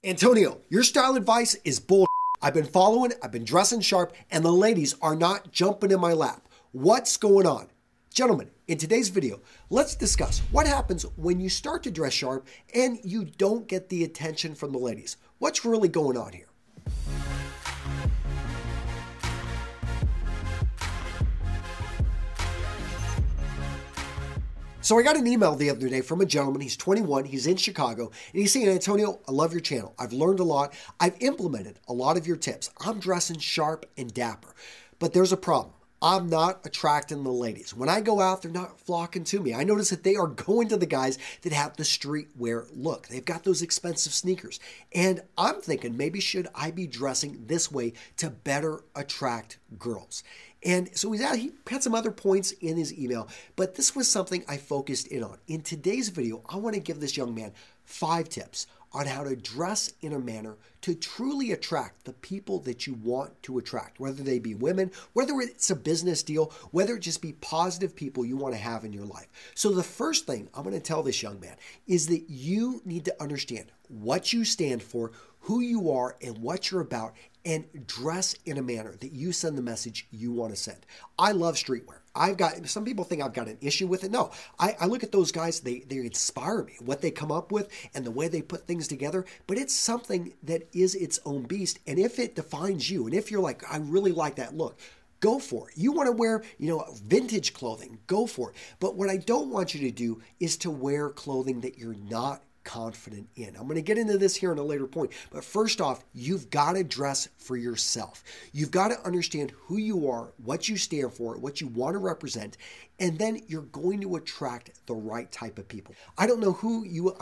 Antonio, your style advice is bull. I've been following, I've been dressing sharp, and the ladies are not jumping in my lap. What's going on? Gentlemen, in today's video, let's discuss what happens when you start to dress sharp and you don't get the attention from the ladies. What's really going on here? So I got an email the other day from a gentleman. He's 21. He's in Chicago. And he's saying, Antonio, I love your channel. I've learned a lot. I've implemented a lot of your tips. I'm dressing sharp and dapper. But there's a problem. I'm not attracting the ladies. When I go out, they're not flocking to me. I notice that they are going to the guys that have the streetwear look. They've got those expensive sneakers. And I'm thinking, maybe should I be dressing this way to better attract girls? And so he had some other points in his email, but this was something I focused in on. In today's video, I want to give this young man 5 tips on how to dress in a manner to truly attract the people that you want to attract, whether they be women, whether it's a business deal, whether it just be positive people you want to have in your life. So the first thing I'm going to tell this young man is that you need to understand what you stand for, who you are, and what you're about, and dress in a manner that you send the message you want to send. I love streetwear. Some people think I've got an issue with it. No, I look at those guys, they inspire me, what they come up with and the way they put things together, but it's something that is its own beast. And if it defines you, and if you're like, I really like that look, go for it. You want to wear, vintage clothing, go for it. But what I don't want you to do is to wear clothing that you're not confident in. I'm going to get into this here in a later point, but first off, you've got to dress for yourself. You've got to understand who you are, what you stand for, what you want to represent, and then you're going to attract the right type of people. I don't know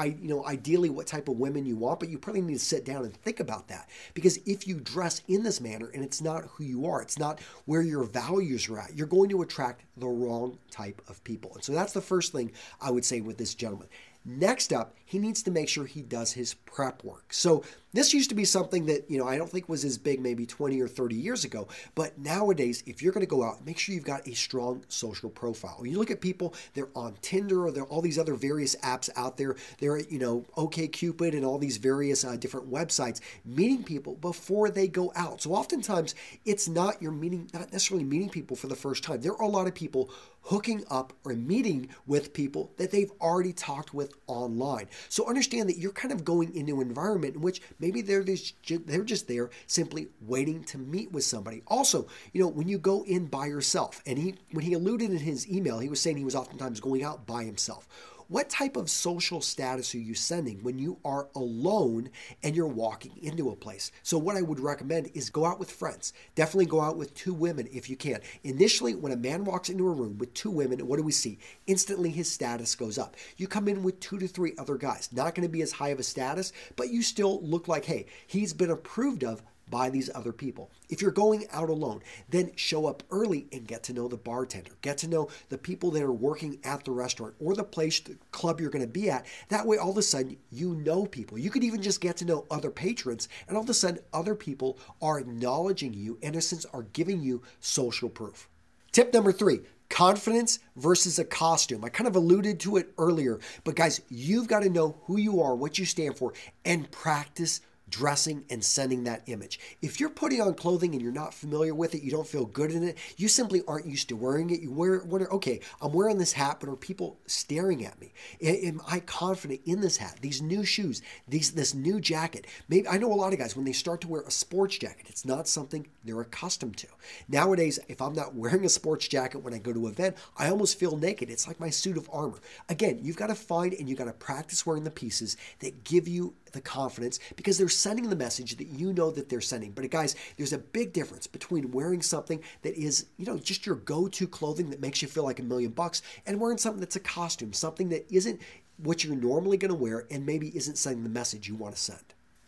ideally what type of women you want, but you probably need to sit down and think about that, because if you dress in this manner and it's not who you are, it's not where your values are at, you're going to attract the wrong type of people. And so that's the first thing I would say with this gentleman. Next up, he needs to make sure he does his prep work. So this used to be something that, I don't think was as big maybe 20 or 30 years ago. But nowadays, if you're going to go out, make sure you've got a strong social profile. When you look at people, they're on Tinder or they're all these other various apps out there. They're at, OkCupid and all these various different websites, meeting people before they go out. So oftentimes, it's not necessarily meeting people for the first time. There are a lot of people hooking up or meeting with people that they've already talked with online. So understand that you're kind of going into an environment in which maybe they're just there simply waiting to meet with somebody. Also, when you go in by yourself, and when he alluded in his email, he was saying he was oftentimes going out by himself. What type of social status are you sending when you are alone and you're walking into a place? So what I would recommend is go out with friends. Definitely go out with 2 women if you can. Initially, when a man walks into a room with 2 women, what do we see? Instantly, his status goes up. You come in with 2 to 3 other guys. Not going to be as high of a status, but you still look like, hey, he's been approved of by these other people. If you're going out alone, then show up early and get to know the bartender. Get to know the people that are working at the restaurant or the club you're going to be at. That way, all of a sudden, you know people. You could even just get to know other patrons, and all of a sudden, other people are acknowledging you and in a sense are giving you social proof. Tip number 3. Confidence versus a costume. I kind of alluded to it earlier, but guys, you've got to know who you are, what you stand for, and practice dressing and sending that image. If you're putting on clothing and you're not familiar with it, you don't feel good in it, you simply aren't used to wearing it. You wonder, okay, I'm wearing this hat, but are people staring at me? Am I confident in this hat? These new shoes, this new jacket. Maybe I know a lot of guys, when they start to wear a sports jacket, it's not something they're accustomed to. Nowadays, if I'm not wearing a sports jacket when I go to an event, I almost feel naked. It's like my suit of armor. Again, you've got to find and you've got to practice wearing the pieces that give you the confidence, because they're sending the message that you know that they're sending. But guys, there's a big difference between wearing something that is, just your go-to clothing that makes you feel like $1 million and wearing something that's a costume, something that isn't what you're normally going to wear and maybe isn't sending the message you want to send.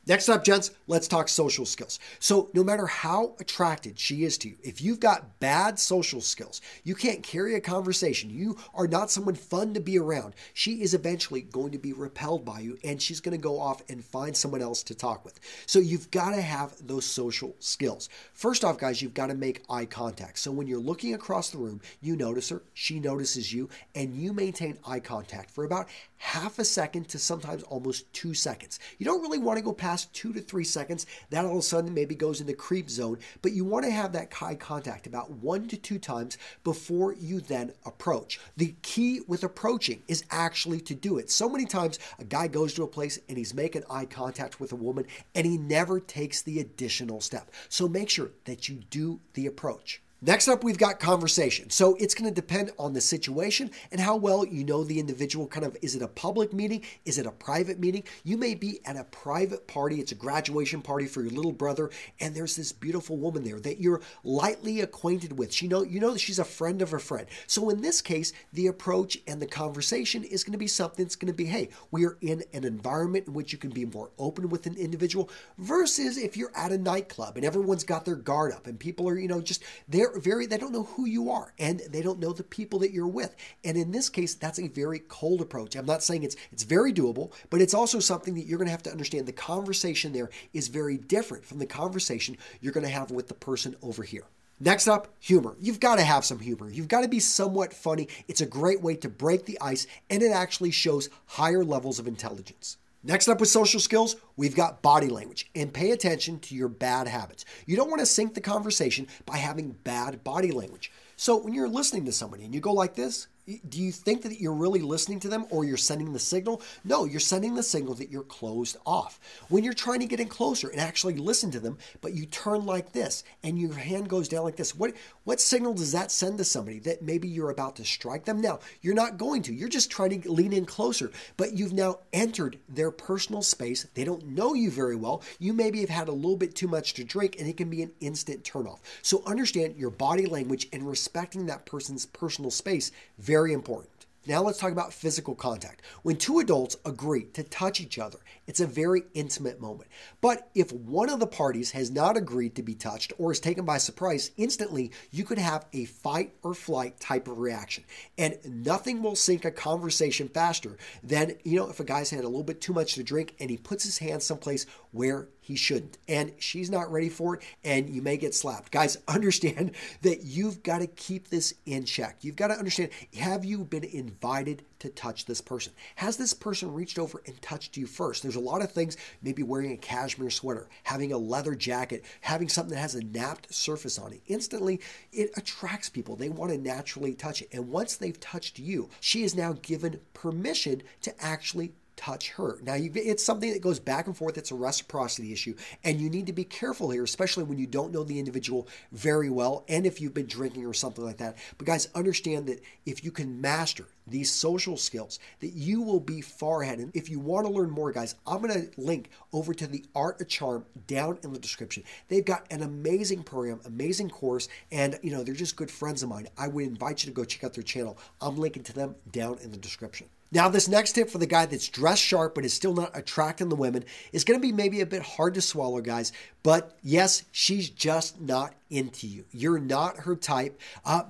Next up, gents, let's talk social skills. So no matter how attracted she is to you, if you've got bad social skills, you can't carry a conversation, you are not someone fun to be around, she is eventually going to be repelled by you and she's going to go off and find someone else to talk with. So you've got to have those social skills. First off, guys, you've got to make eye contact. So when you're looking across the room, you notice her, she notices you, and you maintain eye contact for about half a second to sometimes almost 2 seconds. You don't really want to go past 2 to 3 seconds. That all of a sudden maybe goes into creep zone, but you want to have that eye contact about 1 to 2 times before you then approach. The key with approaching is actually to do it. So many times a guy goes to a place and he's making eye contact with a woman and he never takes the additional step. So make sure that you do the approach. Next up, we've got conversation. So it's going to depend on the situation and how well you know the individual. Kind of, is it a public meeting? Is it a private meeting? You may be at a private party. It's a graduation party for your little brother, and there's this beautiful woman there that you're lightly acquainted with. You know that she's a friend of a friend. So in this case, the approach and the conversation is going to be something that's going to be, hey, we are in an environment in which you can be more open with an individual versus if you're at a nightclub and everyone's got their guard up and people are, just there. They don't know who you are and they don't know the people that you're with. And in this case, that's a very cold approach. I'm not saying it's very doable, but it's also something that you're going to have to understand. The conversation there is very different from the conversation you're going to have with the person over here. Next up, humor. You've got to have some humor. You've got to be somewhat funny. It's a great way to break the ice, and it actually shows higher levels of intelligence. Next up with social skills, we've got body language, and pay attention to your bad habits. You don't want to sink the conversation by having bad body language. So when you're listening to somebody and you go like this, do you think that you're really listening to them or you're sending the signal? No, you're sending the signal that you're closed off. When you're trying to get in closer and actually listen to them, but you turn like this and your hand goes down like this, what signal does that send to somebody that maybe you're about to strike them? Now, you're not going to. You're just trying to lean in closer, but you've now entered their personal space. They don't know you very well. You maybe have had a little bit too much to drink, and it can be an instant turnoff. So understand your body language and respecting that person's personal space. Very important. Now let's talk about physical contact. When two adults agree to touch each other, it's a very intimate moment. But if one of the parties has not agreed to be touched or is taken by surprise, instantly you could have a fight or flight type of reaction. And nothing will sink a conversation faster than, if a guy's had a little bit too much to drink and he puts his hand someplace where he shouldn't, and she's not ready for it, and you may get slapped. Guys, understand that you've got to keep this in check. You've got to understand, have you been invited to touch this person? Has this person reached over and touched you first? There's a lot of things, maybe wearing a cashmere sweater, having a leather jacket, having something that has a napped surface on it. Instantly, it attracts people. They want to naturally touch it. And once they've touched you, she is now given permission to actually touch her. Now, it's something that goes back and forth. It's a reciprocity issue, and you need to be careful here, especially when you don't know the individual very well and if you've been drinking or something like that. But guys, understand that if you can master these social skills, that you will be far ahead. And if you want to learn more, guys, I'm going to link over to the Art of Charm down in the description. They've got an amazing program, amazing course, and they're just good friends of mine. I would invite you to go check out their channel. I'm linking to them down in the description. Now, this next tip for the guy that's dressed sharp but is still not attracting the women is going to be maybe a bit hard to swallow, guys. But yes, she's just not into you. You're not her type.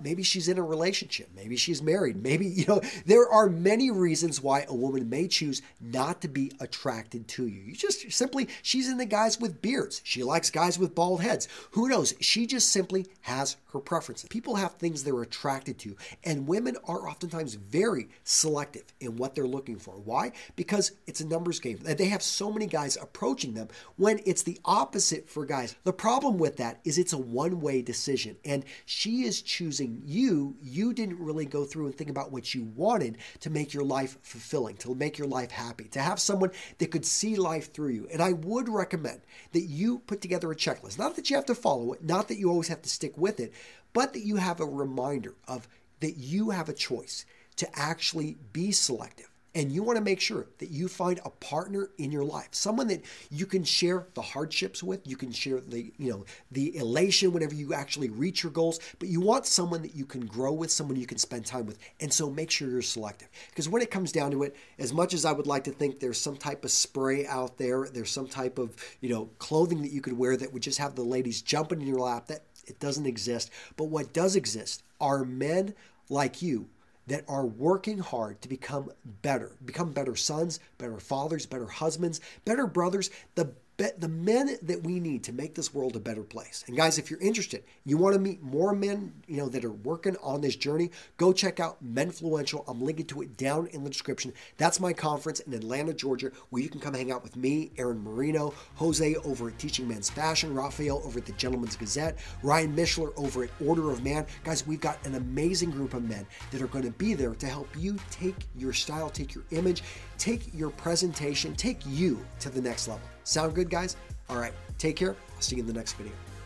Maybe she's in a relationship. Maybe she's married. Maybe, there are many reasons why a woman may choose not to be attracted to you. You just simply, she's into guys with beards. She likes guys with bald heads. Who knows? She just simply has her preferences. People have things they're attracted to, and women are oftentimes very selective in what they're looking for. Why? Because it's a numbers game. They have so many guys approaching them when it's the opposite for guys. The problem with that is it's a one-way decision, and she is choosing you. You didn't really go through and think about what you wanted to make your life fulfilling, to make your life happy, to have someone that could see life through you. And I would recommend that you put together a checklist. Not that you have to follow it, not that you always have to stick with it, but that you have a reminder of that you have a choice to actually be selective. And you want to make sure that you find a partner in your life, someone that you can share the hardships with, you can share the elation whenever you actually reach your goals, but you want someone that you can grow with, someone you can spend time with. And so make sure you're selective. Because when it comes down to it, as much as I would like to think there's some type of spray out there, there's some type of, clothing that you could wear that would just have the ladies jumping in your lap, that it doesn't exist. But what does exist are men like you that are working hard to become better sons, better fathers, better husbands, better brothers. The the men that we need to make this world a better place. And guys, if you're interested, you want to meet more men, that are working on this journey, go check out Menfluential. I'm linking to it down in the description. That's my conference in Atlanta, Georgia, where you can come hang out with me, Aaron Marino, Jose over at Teaching Men's Fashion, Raphael over at the Gentleman's Gazette, Ryan Mishler over at Order of Man. Guys, we've got an amazing group of men that are going to be there to help you take your style, take your image, take your presentation, take you to the next level. Sound good, guys? All right, take care. I'll see you in the next video.